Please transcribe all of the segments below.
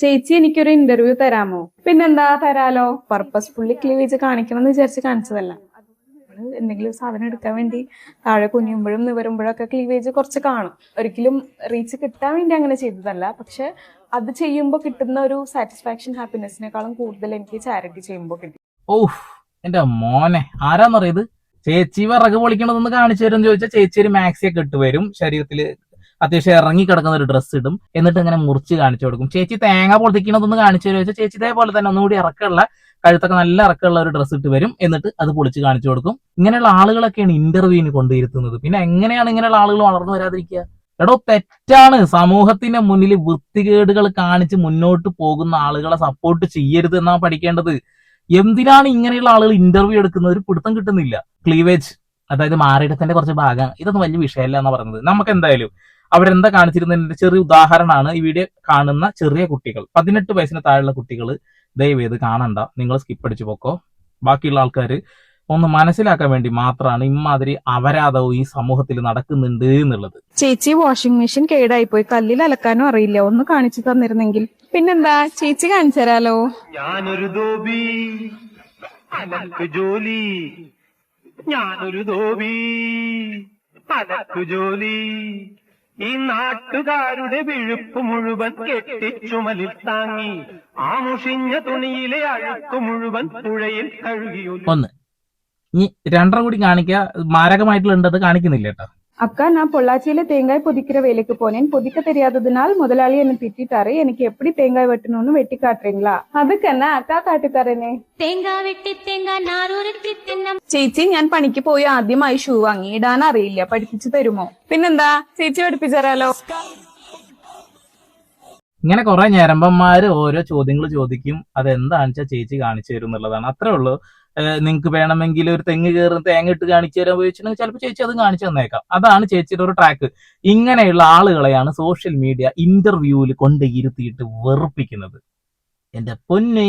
ചേച്ചി എനിക്കൊരു ഇന്റർവ്യൂ തരാമോ? പിന്നെന്താ, തരാലോ. പർപ്പസ്ഫുള്ളി ക്ലീവേജ് കാണിക്കണം എന്ന് വിചാരിച്ച് കാണിച്ചതല്ല. എന്തെങ്കിലും സാധനം എടുക്കാൻ വേണ്ടി താഴെ കുനിയുമ്പോഴും നിവരുമ്പോഴൊക്കെ ക്ലീവേജ് കുറച്ച് കാണും. ഒരിക്കലും റീച്ച് കിട്ടാൻ വേണ്ടി അങ്ങനെ ചെയ്തതല്ല. പക്ഷെ അത് ചെയ്യുമ്പോൾ കിട്ടുന്ന ഒരു സാറ്റിസ്ഫാക്ഷൻ ഹാപ്പിനെസിനേക്കാളും കൂടുതൽ എനിക്ക് ചാരിറ്റി ചെയ്യുമ്പോൾ കിട്ടി. ഓഹ് എന്റെ മോനെ, ആരാന്നറിയത്? ചേച്ചി വിറക് പൊളിക്കണതൊന്ന് കാണിച്ചു തരും ചോദിച്ചാൽ ചേച്ചി ഒരു മാക്സിയൊക്കെ ഇട്ട് വരും, ശരീരത്തിൽ അത്യാവശ്യം ഇറങ്ങി കിടക്കുന്ന ഒരു ഡ്രസ്സ് ഇടും, എന്നിട്ട് ഇങ്ങനെ മുറിച്ച് കാണിച്ചു കൊടുക്കും. ചേച്ചി തേങ്ങ പൊളിക്കണതൊന്ന് കാണിച്ചു തരും ചോദിച്ചാൽ ചേച്ചി ഇതേപോലെ തന്നെ ഒന്നുകൂടി ഇറക്കമുള്ള, കഴുത്തൊക്കെ നല്ല ഇറക്കമുള്ള ഒരു ഡ്രസ്സ് ഇട്ട് വരും, എന്നിട്ട് അത് പൊളിച്ച് കാണിച്ചു കൊടുക്കും. ഇങ്ങനെയുള്ള ആളുകളൊക്കെയാണ് ഇന്റർവ്യൂവിന് കൊണ്ടുവരുത്തുന്നത്. പിന്നെ എങ്ങനെയാണ് ഇങ്ങനെയുള്ള ആളുകൾ വളർന്നു വരാതിരിക്കുക? എടോ, തെറ്റാണ്. സമൂഹത്തിന്റെ മുന്നിൽ വൃത്തികേടുകൾ കാണിച്ച് മുന്നോട്ട് പോകുന്ന ആളുകളെ സപ്പോർട്ട് ചെയ്യരുത് എന്നാ പഠിക്കേണ്ടത്. എന്തിനാണ് ഇങ്ങനെയുള്ള ആളുകൾ ഇന്റർവ്യൂ എടുക്കുന്നത്? ഒരു പിടുത്തം കിട്ടുന്നില്ല. ക്ലീവേജ്, അതായത് മാറിയിടത്തിന്റെ കുറച്ച് ഭാഗം, ഇതൊന്നും വലിയ വിഷയമല്ല എന്നാ പറയുന്നത്. നമുക്ക് എന്തായാലും അവരെന്താ കാണിച്ചിരുന്നതിന്റെ ചെറിയ ഉദാഹരണമാണ് ഈ വീഡിയോ കാണുന്ന ചെറിയ കുട്ടികൾ. 18 വയസ്സിന് താഴെയുള്ള കുട്ടികൾ ദയവേത് കാണണ്ട, നിങ്ങൾ സ്കിപ്പ് അടിച്ചു പോക്കോ. ബാക്കിയുള്ള ആൾക്കാർ ഒന്ന് മനസ്സിലാക്കാൻ വേണ്ടി മാത്രമാണ് ഇമാതിരി അപരാധവും ഈ സമൂഹത്തിൽ നടക്കുന്നുണ്ട് എന്നുള്ളത്. ചേച്ചി, വാഷിംഗ് മെഷീൻ കേടായിപ്പോയി, കല്ലിൽ അലക്കാനും അറിയില്ല, ഒന്ന് കാണിച്ചു തന്നിരുന്നെങ്കിൽ. പിന്നെന്താ, ചേച്ചി കാണിച്ചു തരാലോ. ഞാനൊരു ധോബി, അനക്ക് ജോലി. ഞാനൊരു ധോബി, അനക്ക് ജോലി. ഈ നാട്ടുകാരുടെ വിഴുപ്പ് മുഴുവൻ കെട്ടിച്ചുമലിൽ താങ്ങി, ആ മുഷിഞ്ഞ തുണിയിലെ അഴുക്ക് മുഴുവൻ പുഴയിൽ കഴുകിയൊ. ഒന്ന് ഇനി രണ്ടെണ്ണം കൂടി കാണിക്കുക. മാരകമായിട്ടുള്ളത് കാണിക്കുന്നില്ല കേട്ടോ. அக்கா, நான் பொள்ளாச்சியில தேங்காய் பொதிக்கிற வேலைக்கு போனேன். பொதிக்க தெரியாததுனால் முதலாளி என்ன திட்டாரு. எனக்கு எப்படி தேங்காய் வெட்டணும்னு வெட்டி காட்டுறீங்களா? அதுக்கு என்ன, അക്കാ കാട്ടിത്തരനെ. തേങ്ങാ വെട്ടി തേങ്ങാ നാറുരുട്ടി തിന്നം. ചേച്ചി, ഞാൻ പണിക്ക് പോയി ആദ്യമായി ഷൂ വാങ്ങി, ഇടാൻ അറിയില്ല, പഠിപ്പിച്ചു തരുമോ? പിന്നെന്താ, ചേച്ചി പഠിപ്പിച്ചു തരാലോ. ഇങ്ങനെ കുറെ ഞരമ്പന്മാര് ഓരോ ചോദ്യങ്ങൾ ചോദിക്കും. അതെന്താണെന്ന് വെച്ചാൽ ചേച്ചി കാണിച്ചു തരും എന്നുള്ളതാണ്. അത്രേ ഉള്ളൂ. നിങ്ങൾക്ക് വേണമെങ്കിൽ ഒരു തെങ്ങ് കയറുന്ന തേങ്ങ ഇട്ട് കാണിച്ചു തരാൻ ഉപയോഗിച്ചിട്ടുണ്ടെങ്കിൽ ചിലപ്പോൾ ചേച്ചി അത് കാണിച്ചു തന്നേക്കാം. അതാണ് ചേച്ചിയുടെ ഒരു ട്രാക്ക്. ഇങ്ങനെയുള്ള ആളുകളെയാണ് സോഷ്യൽ മീഡിയ ഇന്റർവ്യൂവിൽ കൊണ്ട് ഇരുത്തിയിട്ട് വെറുപ്പിക്കുന്നത്. എന്റെ പൊന്നേ,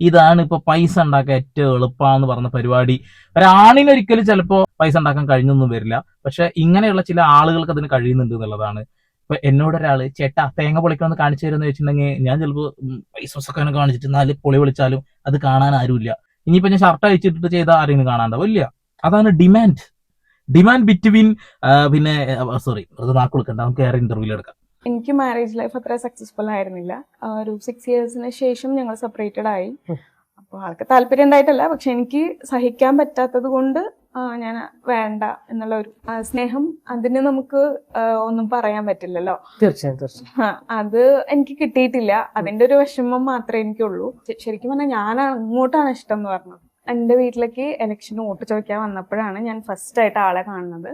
ഇതാണ് ഇപ്പൊ പൈസ ഉണ്ടാക്കാൻ ഏറ്റവും എളുപ്പമാണെന്ന് പറഞ്ഞ പരിപാടി. ഒരാണിനൊരിക്കലും ചിലപ്പോ പൈസ ഉണ്ടാക്കാൻ കഴിഞ്ഞൊന്നും വരില്ല. പക്ഷെ ഇങ്ങനെയുള്ള ചില ആളുകൾക്ക് അതിന് കഴിയുന്നുണ്ട് എന്നുള്ളതാണ്. ഇപ്പൊ എന്നോടൊരാള് ചേട്ടാ തേങ്ങ പൊളിക്കണമെന്ന് കാണിച്ചു തരുമെന്ന് വെച്ചിട്ടുണ്ടെങ്കിൽ ഞാൻ ചിലപ്പോൾ പൈസ ഒക്കെ കാണിച്ചിട്ട് 4 പൊളി വിളിച്ചാലും അത് കാണാൻ ആരുമില്ല. ഇനിയിപ്പോ ഞാൻ ഷർട്ട് അയച്ചിട്ട് ചെയ്താൽ ആരെയും കാണാണ്ടാവും ഇല്ല. അതാണ് ഡിമാൻഡ് ബിറ്റ്വീൻ പിന്നെ സോറി, അത് നാക്ക് കൊടുക്കണ്ട, നമുക്ക് വേറെ ഇന്റർവ്യൂവിൽ എടുക്കാം. എനിക്ക് മാരേജ് ലൈഫ് അത്ര സക്സസ്ഫുൾ ആയിരുന്നില്ല. ഒരു 6 ഇയേഴ്സിന് ശേഷം ഞങ്ങൾ സെപ്പറേറ്റഡ് ആയി. അപ്പോൾ ആൾക്ക് താല്പര്യം ഉണ്ടായിട്ടല്ല, പക്ഷെ എനിക്ക് സഹിക്കാൻ പറ്റാത്തത് കൊണ്ട് ഞാൻ വേണ്ട എന്നുള്ള ഒരു സ്നേഹം, അതിന് നമുക്ക് ഒന്നും പറയാൻ പറ്റില്ലല്ലോ. തീർച്ചയായും അത് എനിക്ക് കിട്ടിയിട്ടില്ല. അതിന്റെ ഒരു വിഷമം മാത്രമേ എനിക്കുള്ളൂ. ശരിക്കും പറഞ്ഞാൽ ഞാനാണ് ഇങ്ങോട്ടാണ് ഇഷ്ടം എന്ന് പറഞ്ഞത്. എൻ്റെ വീട്ടിലേക്ക് ഇലക്ഷന് വോട്ട് ചോദിക്കാൻ വന്നപ്പോഴാണ് ഞാൻ ഫസ്റ്റ് ആയിട്ട് ആളെ കാണുന്നത്.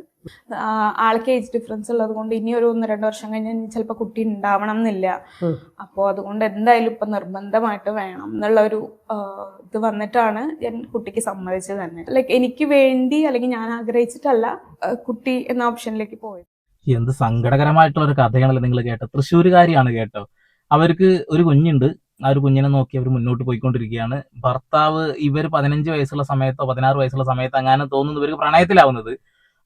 ആൾക്ക് ഏജ് ഡിഫറൻസ് ഉള്ളത് കൊണ്ട് ഇനി ഒരു 1-2 വർഷം കഴിഞ്ഞാൽ ചിലപ്പോൾ കുട്ടി ഉണ്ടാവണം എന്നില്ല. അപ്പോൾ അതുകൊണ്ട് എന്തായാലും ഇപ്പൊ നിർബന്ധമായിട്ട് വേണം എന്നുള്ള ഒരു ഇത് വന്നിട്ടാണ് ഞാൻ കുട്ടിക്ക് സമ്മതിച്ചത് തന്നെ. ലൈക്ക് എനിക്ക് വേണ്ടി അല്ലെങ്കിൽ ഞാൻ ആഗ്രഹിച്ചിട്ടല്ല കുട്ടി എന്ന ഓപ്ഷനിലേക്ക് പോയത്. എന്ത് സങ്കടകരമായിട്ടുള്ള ഒരു കഥയാണല്ലോ നിങ്ങൾ കേട്ടോ. തൃശ്ശൂരുകാരിയാണ് കേട്ടോ. അവർക്ക് ഒരു കുഞ്ഞുണ്ട്. ആ ഒരു കുഞ്ഞിനെ നോക്കി അവർ മുന്നോട്ട് പോയിക്കൊണ്ടിരിക്കുകയാണ്. ഭർത്താവ് ഇവർ 15 വയസ്സുള്ള സമയത്തോ 16 വയസ്സുള്ള സമയത്തോ അങ്ങനെ തോന്നുന്നു ഇവർക്ക് പ്രണയത്തിലാവുന്നത്.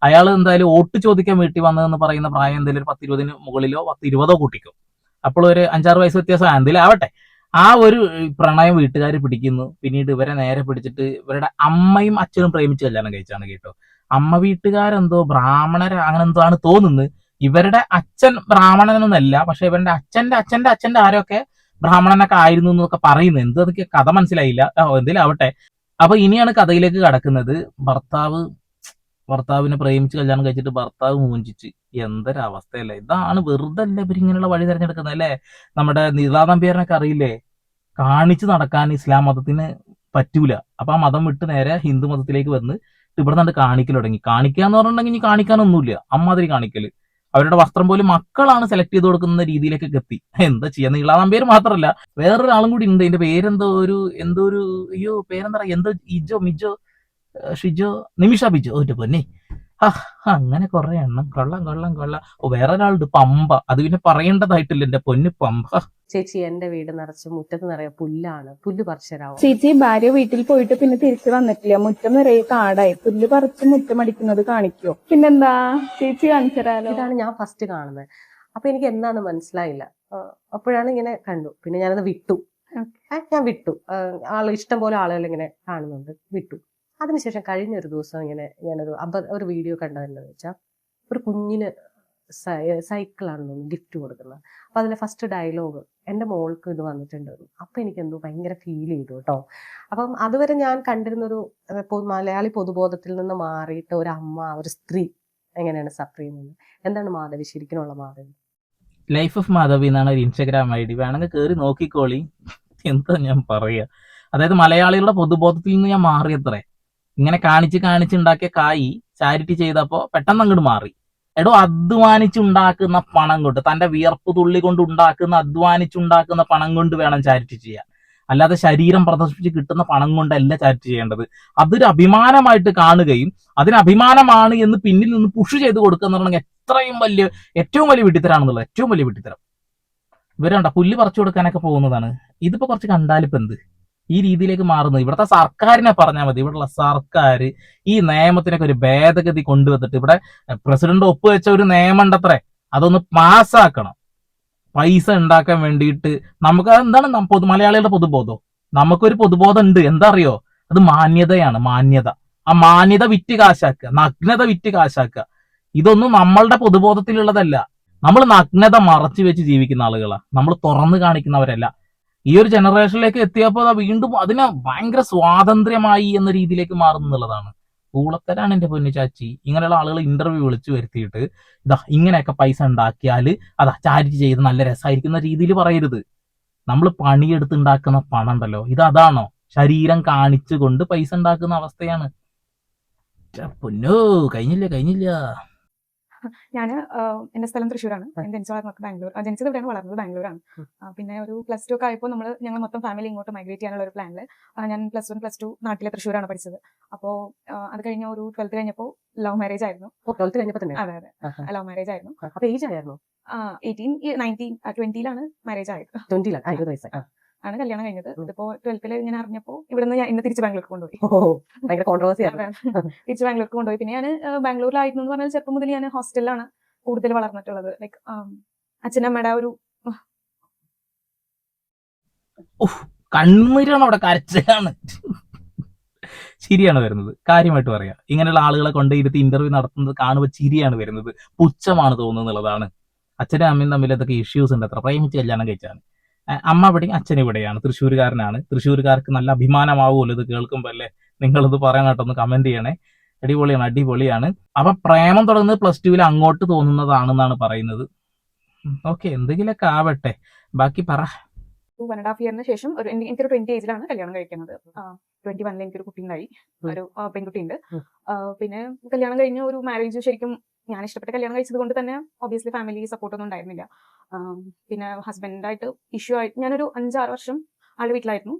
അയാൾ എന്തായാലും വോട്ട് ചോദിക്കാൻ വീട്ടിൽ വന്നതെന്ന് പറയുന്ന പ്രായം എന്തായാലും ഒരു 10-20 മുകളിലോ 10-20 കൂട്ടിക്കും. അപ്പോൾ ഒരു 5-6 വയസ്സ് വ്യത്യാസം എന്തെങ്കിലും ആവട്ടെ. ആ ഒരു പ്രണയം വീട്ടുകാർ പിടിക്കുന്നു. പിന്നീട് ഇവരെ നേരെ പിടിച്ചിട്ട് ഇവരുടെ അമ്മയും അച്ഛനും പ്രേമിച്ച് കല്യാണം കഴിച്ചാണ് കേട്ടോ. അമ്മ വീട്ടുകാരെന്തോ ബ്രാഹ്മണര അങ്ങനെ എന്തോ ആണ് തോന്നുന്നത്. ഇവരുടെ അച്ഛൻ ബ്രാഹ്മണനൊന്നല്ല, പക്ഷെ ഇവരുടെ അച്ഛന്റെ ആരൊക്കെ ബ്രാഹ്മണനൊക്കെ ആയിരുന്നു എന്നൊക്കെ പറയുന്നു. എന്തൊക്കെ കഥ മനസ്സിലായില്ല. എന്തെങ്കിലും ആവട്ടെ. അപ്പൊ ഇനിയാണ് കഥയിലേക്ക് കടക്കുന്നത്. ഭർത്താവിനെ പ്രേമിച്ച് കല്യാണം കഴിച്ചിട്ട് ഭർത്താവ് മൂഞ്ചിച്ച്. എന്തൊരവസ്ഥയല്ലേ ഇതാണ്. വെറുതെ അല്ലേ ഇവരിങ്ങനെയുള്ള വഴി തിരഞ്ഞെടുക്കുന്നത് അല്ലേ. നമ്മുടെ നിലാതമ്പിയറിനൊക്കെ അറിയില്ലേ, കാണിച്ചു നടക്കാൻ ഇസ്ലാം മതത്തിന് പറ്റൂല. അപ്പൊ ആ മതം വിട്ട് നേരെ ഹിന്ദു മതത്തിലേക്ക് വന്ന് ഇവിടെ നിന്ന് കാണിക്കൽ തുടങ്ങി. കാണിക്കാന്ന് പറഞ്ഞിട്ടുണ്ടെങ്കിൽ ഇനി കാണിക്കാനൊന്നുമില്ല, അമ്മാതിരി കാണിക്കല്. അവരുടെ വസ്ത്രം പോലും മക്കളാണ് സെലക്ട് ചെയ്ത് കൊടുക്കുന്ന രീതിയിലേക്കൊക്കെ എത്തി. എന്താ ചെയ്യാ, നീളാതാം പേര് മാത്രമല്ല വേറൊരാളും കൂടി ഉണ്ട്. എന്റെ പേരെന്തോ ഒരു അയ്യോ പേരെന്താ എന്തോ മിജോ ഷിജോ നിമിഷ ബിജോ. ഒരു പൊന്നെ, അങ്ങനെ കുറെ എണ്ണം. കൊള്ളാം. വേറൊരാളുണ്ട് പമ്പ. അത് പിന്നെ പറയേണ്ടതായിട്ടില്ല. എന്റെ പൊന്ന് പമ്പ. ചേച്ചി, എന്റെ വീട് നിറച്ച് മുറ്റത്ത് നിറയെ പുല്ലാണ്. പുല്ല് പറിച്ചരാവും. ചേച്ചി, ഭാര്യ വീട്ടിൽ പോയിട്ട് പിന്നെ തിരിച്ചു വന്നിട്ടില്ല. മുറ്റം നിറയെ കാടായി. പുല്ല് പറിച്ച് മുറ്റം അടിക്കുന്നത് കാണിക്കോ? പിന്നെന്താ, ചേച്ചി കാണിച്ചു തരാലോ. ഇതാണ് ഞാൻ ഫസ്റ്റ് കാണുന്നത്. അപ്പൊ എനിക്ക് എന്താന്ന് മനസ്സിലായില്ല. അപ്പോഴാണ് ഇങ്ങനെ കണ്ടു. പിന്നെ ഞാനത് വിട്ടു. ഞാൻ വിട്ടു. ഇഷ്ടം പോലെ ആളുകൾ ഇങ്ങനെ കാണുന്നുണ്ട്, വിട്ടു. അതിനുശേഷം കഴിഞ്ഞ ഒരു ദിവസം ഇങ്ങനെ ഒരു വീഡിയോ കണ്ടതെന്ന് വെച്ചാൽ ഒരു കുഞ്ഞിന് സൈക്കിളാണ് ഗിഫ്റ്റ് കൊടുക്കുന്നത്. അപ്പൊ അതിലെ ഫസ്റ്റ് ഡയലോഗ് എൻ്റെ മോൾക്ക് ഇത് വന്നിട്ടുണ്ട്. അപ്പൊ എനിക്ക് എന്തോ ഭയങ്കര ഫീൽ ചെയ്തു കേട്ടോ. അപ്പം അതുവരെ ഞാൻ കണ്ടിരുന്നൊരു മലയാളി പൊതുബോധത്തിൽ നിന്ന് മാറിയിട്ട് ഒരു അമ്മ, ഒരു സ്ത്രീ എങ്ങനെയാണ് സഫർ ചെയ്യുന്നത്. എന്താണ് മാധവി ശരിക്കുള്ള മാധവി? ലൈഫ് ഓഫ് മാധവി എന്നാണ് ഒരു ഇൻസ്റ്റാഗ്രാം ഐ ഡി, വേണമെങ്കിൽ കയറി നോക്കിക്കോളി. എന്താ ഞാൻ പറയുക, അതായത് മലയാളികളുടെ പൊതുബോധത്തിൽ നിന്ന് ഞാൻ മാറിയത്രേ. ഇങ്ങനെ കാണിച്ചുണ്ടാക്കിയ കായി ചാരിറ്റി ചെയ്തപ്പോ പെട്ടെന്ന് അങ്ങോട്ട് മാറി. എടോ, അധ്വാനിച്ചുണ്ടാക്കുന്ന പണം കൊണ്ട്, തന്റെ വിയർപ്പ് തുള്ളി കൊണ്ട് അധ്വാനിച്ചുണ്ടാക്കുന്ന പണം കൊണ്ട് വേണം ചാരിറ്റി ചെയ്യാൻ. അല്ലാതെ ശരീരം പ്രദർശിപ്പിച്ച് കിട്ടുന്ന പണം കൊണ്ടല്ല ചാരിറ്റി ചെയ്യേണ്ടത്. അതൊരു അഭിമാനമായിട്ട് കാണുകയും അതിന് അഭിമാനമാണ് എന്ന് പിന്നിൽ നിന്ന് പുഷ് ചെയ്ത് കൊടുക്കുക എന്ന് പറഞ്ഞാൽ ഏറ്റവും വലിയ വിട്ടിത്തരാണെന്നുള്ളത്, ഏറ്റവും വലിയ വിട്ടിത്തരം. ഇവരുണ്ട പുല്ല് പറിച്ചു കൊടുക്കാനൊക്കെ പോകുന്നതാണ്. ഇതിപ്പോ കുറച്ച് കണ്ടാലിപ്പോ എന്ത് ഈ രീതിയിലേക്ക് മാറുന്നത്? ഇവിടുത്തെ സർക്കാരിനെ പറഞ്ഞാൽ മതി. ഇവിടെയുള്ള സർക്കാർ ഈ നിയമത്തിനൊക്കെ ഒരു ഭേദഗതി കൊണ്ടുവന്നിട്ട്, ഇവിടെ പ്രസിഡന്റ് ഒപ്പുവെച്ച ഒരു നിയമം ഉണ്ടത്രേ, അതൊന്ന് പാസ്സാക്കണം. പൈസ ഉണ്ടാക്കാൻ വേണ്ടിയിട്ട് നമുക്ക് എന്താണ് മലയാളികളുടെ പൊതുബോധം? നമുക്കൊരു പൊതുബോധം ഉണ്ട്, എന്താ അറിയോ? അത് മാന്യതയാണ്. മാന്യത. ആ മാന്യത വിറ്റ് കാശാക്കുക, നഗ്നത വിറ്റ് കാശാക്കുക. ഇതൊന്നും നമ്മളുടെ പൊതുബോധത്തിലുള്ളതല്ല. നമ്മൾ നഗ്നത മറച്ചു വെച്ച് ജീവിക്കുന്ന ആളുകളാണ്, നമ്മൾ തുറന്നു കാണിക്കുന്നവരല്ല. ഈ ഒരു ജനറേഷനിലേക്ക് എത്തിയപ്പോൾ വീണ്ടും അതിനെ ഭയങ്കര സ്വാതന്ത്ര്യമായി എന്ന രീതിയിലേക്ക് മാറുന്നുള്ളതാണ്. ഊളത്തരാണ് എന്റെ പൊന്നു ചാച്ചി. ഇങ്ങനെയുള്ള ആളുകൾ ഇന്റർവ്യൂ വിളിച്ചു വരുത്തിയിട്ട് ഇതാ ഇങ്ങനെയൊക്കെ പൈസ ഉണ്ടാക്കിയാൽ അതാ ചാരിറ്റി ചെയ്ത് നല്ല രസമായിരിക്കുന്ന രീതിയിൽ പറയരുത്. നമ്മൾ പണിയെടുത്തുണ്ടാക്കുന്ന പണം ഉണ്ടല്ലോ, അതാണോ ശരീരം കാണിച്ചുകൊണ്ട് പൈസ ഉണ്ടാക്കുന്ന അവസ്ഥയാണ്. പൊന്നോ, കഴിഞ്ഞില്ല. ഞാൻ എന്റെ സ്ഥലം തൃശ്ശൂരാണ്. ജനിച്ചു വളർന്നത് ബാംഗ്ലൂർ. ജനിച്ചത് ഇവിടെയാണ്, വളർന്നത് ബാംഗ്ലൂരാണ്. പിന്നെ ഒരു പ്ലസ് ടു ഒക്കെ ആയപ്പോൾ ഞങ്ങൾ മൊത്തം ഫാമിലി ഇങ്ങോട്ട് മൈഗ്രേറ്റ് ചെയ്യാനുള്ള ഒരു പ്ലാനിൽ ഞാൻ പ്ലസ് 1 പ്ലസ് 2 നാട്ടിലെ തൃശ്ശൂരാണ് പഠിച്ചത്. അപ്പോൾ അത് കഴിഞ്ഞ ഒരു 12th കഴിഞ്ഞപ്പോൾ ലവ് മാരേജ് ആയിരുന്നു. 12th കഴിഞ്ഞപ്പോൾ തന്നെ? അതെ, ലവ് മാരേജ് ആയിരുന്നു. അപ്പൊ ഏജ് ആയിരുന്നു 18, 19, 20ലാണ് മാരേജ് ആയത്. 20 വയസ്സ് ആണ് കല്യാണം കഴിഞ്ഞത്. ഇതിപ്പോ 12th ഞാൻ അറിഞ്ഞപ്പോൾ ഇവിടുന്ന് ഞാൻ ഇന്ന് തിരിച്ച് ബാംഗ്ലൂർക്ക് കൊണ്ടുപോയി. ഭയങ്കര കോൺട്രവേഴ്സി ആണ്. തിരിച്ച് ബാംഗ്ലൂർക്ക് കൊണ്ടുപോയി. പിന്നെ ഞാൻ ബാംഗ്ലൂരിലായിരുന്നു എന്ന് പറഞ്ഞാൽ ചെറുപ്പം മുതൽ ഞാൻ ഹോസ്റ്റലിലാണ് കൂടുതൽ വളർന്നിട്ടുള്ളത്. ലൈക്ക് അച്ഛനമ്മയുടെ ഒരു കണ്ണീരാണ് അവിടെ, കരച്ചിലാണ്. ചിരിയാണ് വരുന്നത്, കാര്യമായിട്ട് പറയാം. ഇങ്ങനെയുള്ള ആളുകളെ കൊണ്ട് ഇരുത്തി ഇന്റർവ്യൂ നടത്തുന്നത് കാണുമ്പോൾ ചിരിയാണ് വരുന്നത്, പുച്ഛമാണ് തോന്നുന്നുള്ളതാണ്. അച്ഛനും അമ്മയും തമ്മിൽ എന്തൊക്കെ ഇഷ്യൂസ് ഉണ്ട്, അത്ര പ്രേമിച്ച് കല്യാണം കഴിച്ചാണ്. അമ്മ ഇവിടെയും അച്ഛൻ ഇവിടെയാണ്, തൃശ്ശൂരുകാരനാണ്. തൃശ്ശൂരുകാർക്ക് നല്ല അഭിമാനമാവുമല്ലോ ഇത് കേൾക്കുമ്പോൾ അല്ലേ? നിങ്ങളിത് പറയാനായിട്ടൊന്ന് കമന്റ് ചെയ്യണേ. അടിപൊളിയാണ്. അപ്പൊ പ്രേമം തുടങ്ങുന്നത് +2 അങ്ങോട്ട് തോന്നുന്നതാണെന്നാണ് പറയുന്നത്. ഓക്കെ, എന്തെങ്കിലുമൊക്കെ ആവട്ടെ, ബാക്കി പറ. 1.5 ഇയറിന് ശേഷം എനിക്കൊരു 20 ഏജിലാണ് കല്യാണം കഴിക്കുന്നത്. 21 എനിക്കൊരു കുട്ടി ഉണ്ടായി, ഒരു പെൺകുട്ടി ഉണ്ട്. പിന്നെ കല്യാണം കഴിഞ്ഞ ഒരു മാരേജ് ശരിക്കും ഞാൻ ഇഷ്ടപ്പെട്ട കല്യാണം കഴിച്ചത് കൊണ്ട് തന്നെ ഒബ്വിയസ്ലി ഫാമിലി സപ്പോർട്ടൊന്നും ഉണ്ടായിരുന്നില്ല. പിന്നെ ഹസ്ബൻഡായിട്ട് ഇഷ്യൂ ആയിട്ട് ഞാനൊരു 5-6 വർഷം ആളുടെ വീട്ടിലായിരുന്നു.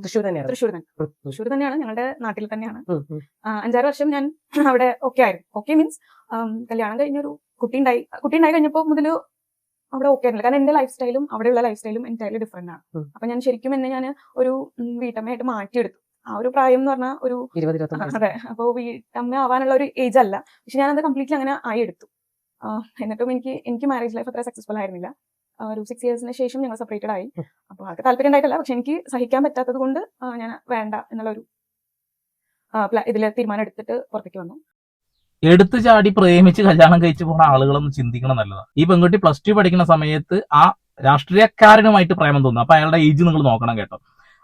തൃശ്ശൂർ തന്നെയാണ്, ഞങ്ങളുടെ നാട്ടിൽ തന്നെയാണ്. 5-6 വർഷം ഞാൻ അവിടെ ഓക്കെ ആയിരുന്നു. ഓക്കെ മീൻസ് കല്യാണം കഴിഞ്ഞൊരു കുട്ടി ഉണ്ടായി കഴിഞ്ഞപ്പോൾ മുതൽ അവിടെ ഓക്കെ ആയിരുന്നില്ല. കാരണം എന്റെ ലൈഫ് സ്റ്റൈലും അവിടെയുള്ള ലൈഫ് സ്റ്റൈലും എൻറ്റയർലി ഡിഫറെന്റ് ആണ്. അപ്പൊ ഞാൻ ശരിക്കും ഞാൻ ഒരു വീട്ടമ്മയായിട്ട് മാറ്റിയെടുത്തു. ആ ഒരു പ്രായം എന്ന് പറഞ്ഞാൽ ഒരു 20-21. അതെ, അപ്പൊ വീട്ടമ്മ ആവാനുള്ള ഒരു ഏജ് അല്ല. പക്ഷെ ഞാനത് കംപ്ലീറ്റ്ലി അങ്ങനെ ആയി എടുത്തു. എന്നിട്ടും എനിക്ക് മാരേജ് ലൈഫ് അത്ര സക്സസ്ഫുൾ ആയിരുന്നില്ല. ഒരു 6 ഇയേഴ്സിന് ശേഷം ഞങ്ങൾ സെപ്പറേറ്റഡ് ആയി. അപ്പോൾ ആൾക്ക് താല്പര്യം ഉണ്ടായിട്ടില്ല, പക്ഷെ എനിക്ക് സഹിക്കാൻ പറ്റാത്തത് കൊണ്ട് ഞാൻ വേണ്ട എന്നുള്ളൊരു ഇതിൽ തീരുമാനം എടുത്തിട്ട് പുറത്തേക്ക് വന്നു. എടുത്തു ചാടി പ്രേമിച്ച് കല്യാണം കഴിച്ചു പോകുന്ന ആളുകളൊന്നും ചിന്തിക്കണം നല്ലതാണ്. ഈ പെൺകുട്ടി +2 പഠിക്കുന്ന സമയത്ത് ആ രാഷ്ട്രീയക്കാരനുമായിട്ട് പ്രേമം തോന്നുന്നു. അപ്പൊ അയാളുടെ ഏജ് നിങ്ങൾ നോക്കണം കേട്ടോ.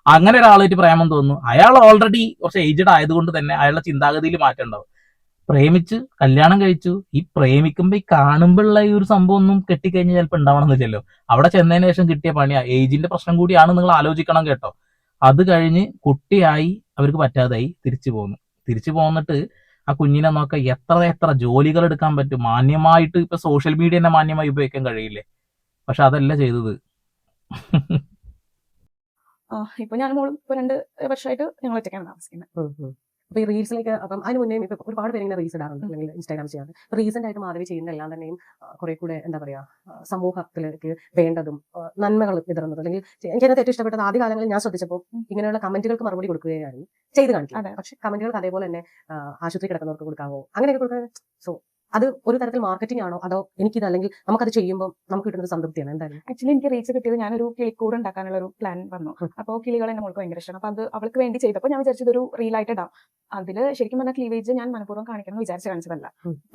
അങ്ങനെ ഒരാളായിട്ട് പ്രേമം തോന്നുന്നു. അയാൾ ഓൾറെഡി കുറച്ച് ഏജ്ഡ് ആയതുകൊണ്ട് തന്നെ അയാളുടെ ചിന്താഗതിയിൽ മാറ്റം ഉണ്ടാവും. പ്രേമിച്ച് കല്യാണം കഴിച്ചു. ഈ പ്രേമിക്കുമ്പോ ഈ കാണുമ്പോഴുള്ള ഈ ഒരു സംഭവം ഒന്നും കെട്ടിക്കഴിഞ്ഞാൽ ചിലപ്പോൾ ഉണ്ടാവണമെന്നില്ലല്ലോ. അവിടെ ചെന്നതിന് ശേഷം കിട്ടിയ പണിയാ. ഏജിന്റെ പ്രശ്നം കൂടിയാണ് നിങ്ങൾ ആലോചിക്കണം കേട്ടോ. അത് കഴിഞ്ഞ് കുട്ടിയായി അവർക്ക് പറ്റാതായി തിരിച്ചു പോന്നിട്ട് ആ കുഞ്ഞിനെ നോക്കാൻ എത്ര ജോലികൾ എടുക്കാൻ പറ്റും. മാന്യമായിട്ട് ഇപ്പൊ സോഷ്യൽ മീഡിയ തന്നെ മാന്യമായി ഉപയോഗിക്കാൻ കഴിയില്ലേ? പക്ഷെ അതല്ല ചെയ്തത്. ഇപ്പൊ ഞാൻ മോളും 2 വർഷമായിട്ട് ഞങ്ങൾ ഒറ്റയ്ക്കാണ് താമസിക്കുന്നത്. അപ്പൊ ഈ റീൽസിലേക്ക്, അപ്പം അതിന് മുന്നേ ഇപ്പൊ ഒരുപാട് പേര് ഇങ്ങനെ റീൽസ് ഇടാറുണ്ട്, അല്ലെങ്കിൽ ഇൻസ്റ്റാഗ്രാം ചെയ്യാറ്. റീസെന്റ് ആയിട്ട് മാധവി ചെയ്യുന്ന എല്ലാം തന്നെയും കുറെ കൂടെ എന്താ പറയാ, സമൂഹത്തിലേക്ക് വേണ്ടതും നന്മകൾ വിതറുന്നത്, അല്ലെങ്കിൽ എനിക്കതിനകത്ത് ഏറ്റവും ഇഷ്ടപ്പെട്ടത് ആദ്യ കാലങ്ങളിൽ ഞാൻ ശ്രദ്ധിച്ചപ്പോൾ ഇങ്ങനെയുള്ള കമന്റുകൾക്ക് മറുപടി കൊടുക്കുകയായിരുന്നു ചെയ്ത് കാണിക്കും. പക്ഷെ കമന്റുകൾക്ക് അതേപോലെ തന്നെ ആശുപത്രി കിടക്കുന്നവർക്ക് കൊടുക്കാവോ, അങ്ങനെയൊക്കെ കൊടുക്കാൻ. സോ അത് ഒരു തരത്തിൽ മാർക്കറ്റിംഗ് ആണോ അതോ എനിക്കിത് അല്ലെങ്കിൽ നമുക്കത് ചെയ്യുമ്പോൾ നമുക്ക് കിട്ടുന്ന സംതൃപ്തിയാണ് എന്തായാലും? ആക്ച്വലി എനിക്ക് റീച്ച് കിട്ടിയത് ഞാനൊരു കിളിക്കൂട് ഉണ്ടാക്കാനുള്ള ഒരു പ്ലാൻ വന്നു. അപ്പോൾ കിളികൾ എന്നെ മോൾക്ക് ഭയങ്കര ഇഷ്ടമാണ്. അപ്പോൾ അത് അവൾക്ക് വേണ്ടി ചെയ്തപ്പോൾ ഞാൻ വിചാരിച്ചത് ഒരു റീലായിട്ട് ഇടാം. അതിൽ ശരിക്കും പറഞ്ഞാൽ ക്ലീവേജ് ഞാൻ മനഃപൂർവ്വം കാണിക്കണം എന്ന് വിചാരിച്ച് കാണിച്ചതല്ല.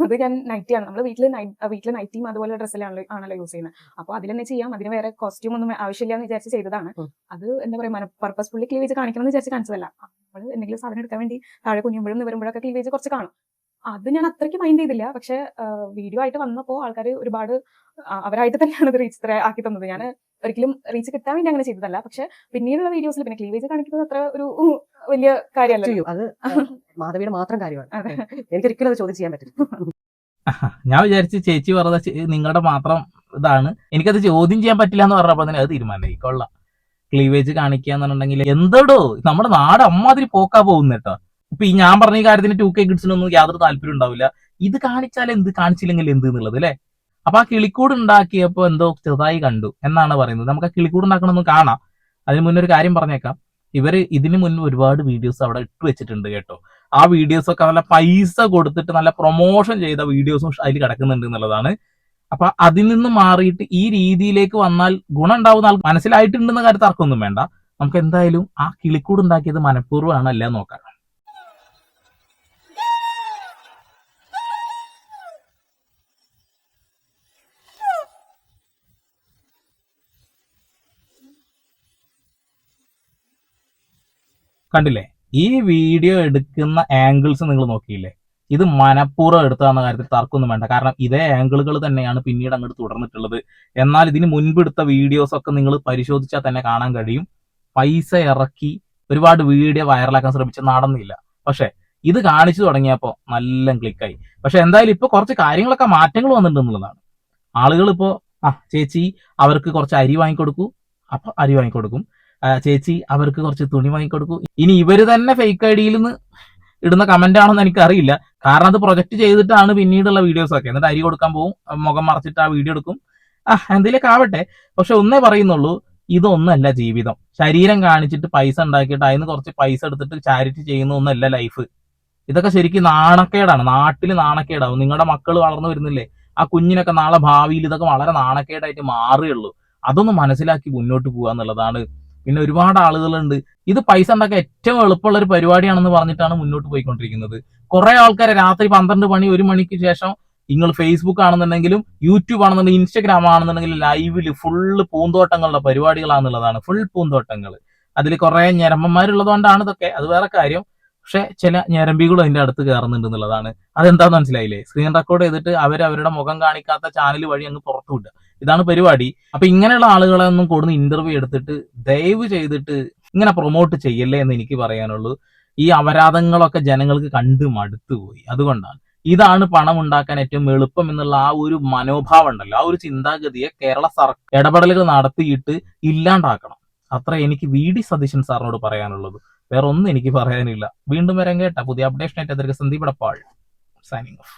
അത് ഞാൻ നൈറ്റിയാണ്, നമ്മൾ വീട്ടിൽ നൈറ്റിയും അതുപോലെ ഡ്രസ്സിലാണല്ലോ യൂസ് ചെയ്യുന്നത്. അപ്പോൾ അതിൽ തന്നെ ചെയ്യാം, അതിന് വേറെ കോസ്റ്റ്യൂം ഒന്നും ആവശ്യമില്ല എന്ന് വിചാരിച്ച് ചെയ്തതാണ്. അത് എന്താ പറയുക, പർപ്പസ്ഫുള്ളി ക്ലീവേജ് കാണിക്കണം എന്ന് വിചാരിച്ച് കാണിച്ചതല്ല. നമ്മൾ എന്തെങ്കിലും സാധനം എടുക്കാൻ വേണ്ടി താഴെ കുഞ്ഞുമ്പോഴും വരുമ്പോഴൊക്കെ ക്ലീവേജ് കുറച്ച് കാണും. അത് ഞാൻ അത്രയ്ക്ക് മൈൻഡ് ചെയ്തില്ല. പക്ഷെ വീഡിയോ ആയിട്ട് വന്നപ്പോൾ ആൾക്കാർ ഒരുപാട് അവരായിട്ട് തന്നെയാണ് ഇത് റീച്ച് ഇത്ര ആക്കി തന്നത്. ഞാൻ ഒരിക്കലും റീച്ച് കിട്ടാൻ വേണ്ടി അങ്ങനെ ചെയ്തതല്ല. പക്ഷെ പിന്നീടുള്ള വീഡിയോസിൽ പിന്നെ ക്ലീവേജ് കാണിക്കുന്നത് അത്ര ഒരു വലിയ കാര്യമല്ല. അത് മാധവിയുടെ മാത്രം കാര്യമാണ്. എനിക്കൊരിക്കലും അത് ചോദ്യം ചെയ്യാൻ പറ്റില്ല. ഞാൻ വിചാരിച്ചു ചേച്ചി പറഞ്ഞ നിങ്ങളുടെ മാത്രം ഇതാണ്, എനിക്കത് ചോദ്യം ചെയ്യാൻ പറ്റില്ല എന്ന് പറഞ്ഞപ്പോൾ തന്നെ അത് തീരുമാനമായി. കൊള്ളാം, ക്ലീവേജ് കാണിക്കുക എന്നുണ്ടെങ്കിൽ എന്തോടോ നമ്മുടെ നാട് അമ്മാതിരി പോക്കാ പോകുന്ന കേട്ടോ. ഇപ്പൊ ഈ ഞാൻ പറഞ്ഞ ഈ കാര്യത്തിന് 2K കിഡ്സിനൊന്നും യാതൊരു താല്പര്യം ഉണ്ടാവില്ല. ഇത് കാണിച്ചാൽ എന്ത്, കാണിച്ചില്ലെങ്കിൽ എന്ത് എന്നുള്ളത് അല്ലെ. അപ്പൊ ആ കിളിക്കൂട് ഉണ്ടാക്കിയപ്പോ എന്തോ ചെറുതായി കണ്ടു എന്നാണ് പറയുന്നത്. നമുക്ക് ആ കിളിക്കൂട് ഉണ്ടാക്കണമെന്ന് കാണാം. അതിന് മുന്നേ ഒരു കാര്യം പറഞ്ഞേക്കാം, ഇവര് ഇതിന് മുന്നേ ഒരുപാട് വീഡിയോസ് അവിടെ ഇട്ട് വെച്ചിട്ടുണ്ട് കേട്ടോ. ആ വീഡിയോസ് ഒക്കെ നല്ല പൈസ കൊടുത്തിട്ട് നല്ല പ്രൊമോഷൻ ചെയ്ത വീഡിയോസും അതിൽ കിടക്കുന്നുണ്ട് എന്നുള്ളതാണ്. അപ്പൊ അതിൽ നിന്ന് മാറിയിട്ട് ഈ രീതിയിലേക്ക് വന്നാൽ ഗുണം ഉണ്ടാവുന്ന ആൾ മനസ്സിലായിട്ടുണ്ടെന്ന കാര്യത്തിൽ തർക്കമൊന്നും വേണ്ട. നമുക്ക് എന്തായാലും ആ കിളിക്കൂട് ഉണ്ടാക്കിയത് മനഃപൂർവ്വമാണ് അല്ല നോക്കാം. കണ്ടില്ലേ, ഈ വീഡിയോ എടുക്കുന്ന ആംഗിൾസ് നിങ്ങൾ നോക്കിയില്ലേ, ഇത് മനഃപൂർവ്വം എടുത്താന്ന കാര്യത്തിൽ തർക്കമൊന്നും വേണ്ട. കാരണം ഇതേ ആംഗിളുകൾ തന്നെയാണ് പിന്നീട് അങ്ങോട്ട് തുടർന്നിട്ടുള്ളത്. എന്നാൽ ഇതിന് മുൻപ് എടുത്ത വീഡിയോസ് ഒക്കെ നിങ്ങൾ പരിശോധിച്ചാൽ തന്നെ കാണാൻ കഴിയും, പൈസ ഇറക്കി ഒരുപാട് വീഡിയോ വൈറലാക്കാൻ ശ്രമിച്ച് നടന്നില്ല. പക്ഷെ ഇത് കാണിച്ചു തുടങ്ങിയപ്പോൾ നല്ല ക്ലിക്കായി. പക്ഷെ എന്തായാലും ഇപ്പൊ കുറച്ച് കാര്യങ്ങളൊക്കെ മാറ്റങ്ങൾ വന്നിട്ടുണ്ടെന്നുള്ളതാണ്. ആളുകൾ ഇപ്പോ ചേച്ചി അവർക്ക് കുറച്ച് അരി വാങ്ങിക്കൊടുക്കൂ, അപ്പൊ അരി വാങ്ങിക്കൊടുക്കും. ചേച്ചി അവർക്ക് കുറച്ച് തുണി വാങ്ങിക്കൊടുക്കൂ. ഇനി ഇവര് തന്നെ ഫേക്ക് ഐഡിയിൽ നിന്ന് ഇടുന്ന കമന്റ് ആണെന്ന് എനിക്ക് അറിയില്ല. കാരണം അത് പ്രൊജക്ട് ചെയ്തിട്ടാണ് പിന്നീടുള്ള വീഡിയോസ് ഒക്കെ. എന്നിട്ട് അരി കൊടുക്കാൻ പോകും, മുഖം മറച്ചിട്ട് ആ വീഡിയോ എടുക്കും. എന്തെങ്കിലുമൊക്കെ ആവട്ടെ. പക്ഷെ ഒന്നേ പറയുന്നുള്ളൂ, ഇതൊന്നല്ല ജീവിതം. ശരീരം കാണിച്ചിട്ട് പൈസ ഉണ്ടാക്കിയിട്ട് അതിന് കുറച്ച് പൈസ എടുത്തിട്ട് ചാരിറ്റി ചെയ്യുന്ന ഒന്നല്ല ലൈഫ്. ഇതൊക്കെ ശരിക്കും നാണക്കേടാണ്, നാട്ടിൽ നാണക്കേടാവും. നിങ്ങളുടെ മക്കൾ വളർന്നു വരുന്നില്ലേ, ആ കുഞ്ഞിനൊക്കെ നാളെ ഭാവിയിൽ ഇതൊക്കെ വളരെ നാണക്കേടായിട്ട് മാറുകയുള്ളൂ. അതൊന്ന് മനസ്സിലാക്കി മുന്നോട്ട് പോകുക എന്നുള്ളതാണ്. പിന്നെ ഒരുപാട് ആളുകളുണ്ട് ഇത് പൈസ ഉണ്ടാക്കാൻ ഏറ്റവും എളുപ്പമുള്ള ഒരു പരിപാടിയാണെന്ന് പറഞ്ഞിട്ടാണ് മുന്നോട്ട് പോയിക്കൊണ്ടിരിക്കുന്നത്. കുറെ ആൾക്കാരെ രാത്രി 12 മണി 1 മണിക്ക് ശേഷം നിങ്ങൾ ഫേസ്ബുക്ക് ആണെന്നുണ്ടെങ്കിലും യൂട്യൂബ് ആണെന്നുണ്ടെങ്കിലും ഇൻസ്റ്റഗ്രാം ആണെന്നുണ്ടെങ്കിലും ലൈവില് ഫുള്ള് പൂന്തോട്ടങ്ങളുടെ പരിപാടികളാണെന്നുള്ളതാണ്. ഫുൾ പൂന്തോട്ടങ്ങൾ. അതിൽ കുറെ ഞരമ്പന്മാരുള്ളത് കൊണ്ടാണ് ഇതൊക്കെ, അത് വേറെ കാര്യം. പക്ഷെ ചില ഞരമ്പികളും അതിന്റെ അടുത്ത് കയറുന്നുണ്ട് എന്നുള്ളതാണ്. അതെന്താന്ന് മനസ്സിലായില്ലേ, സ്ക്രീൻ റെക്കോർഡ് ചെയ്തിട്ട് അവരുടെ മുഖം കാണിക്കാത്ത ചാനൽ വഴി അങ്ങ് പുറത്തു വിടുക, ഇതാണ് പരിപാടി. അപ്പൊ ഇങ്ങനെയുള്ള ആളുകളെ ഒന്നും കൊടുന്ന് ഇന്റർവ്യൂ എടുത്തിട്ട് ദയവ് ചെയ്തിട്ട് ഇങ്ങനെ പ്രൊമോട്ട് ചെയ്യല്ലേ എന്ന് എനിക്ക് പറയാനുള്ളൂ. ഈ അപരാധങ്ങളൊക്കെ ജനങ്ങൾക്ക് കണ്ട് മടുത്തുപോയി. അതുകൊണ്ടാണ് ഇതാണ് പണം ഉണ്ടാക്കാൻ ഏറ്റവും എളുപ്പം എന്നുള്ള ആ ഒരു മനോഭാവം ഉണ്ടല്ലോ, ആ ഒരു ചിന്താഗതിയെ കേരള സർക്കാർ ഇടപെടലുകൾ നടത്തിയിട്ട് ഇല്ലാണ്ടാക്കണം. അത്ര എനിക്ക് VD സതീശൻ സാറിനോട് പറയാനുള്ളത്. വേറെ ഒന്നും എനിക്ക് പറയാനില്ല. വീണ്ടും വരാൻ കേട്ട പുതിയ അപ്ഡേഷൻ ആയിട്ട് സന്ദീപ് എടപ്പാൾ സൈനിങ് ഓഫ്.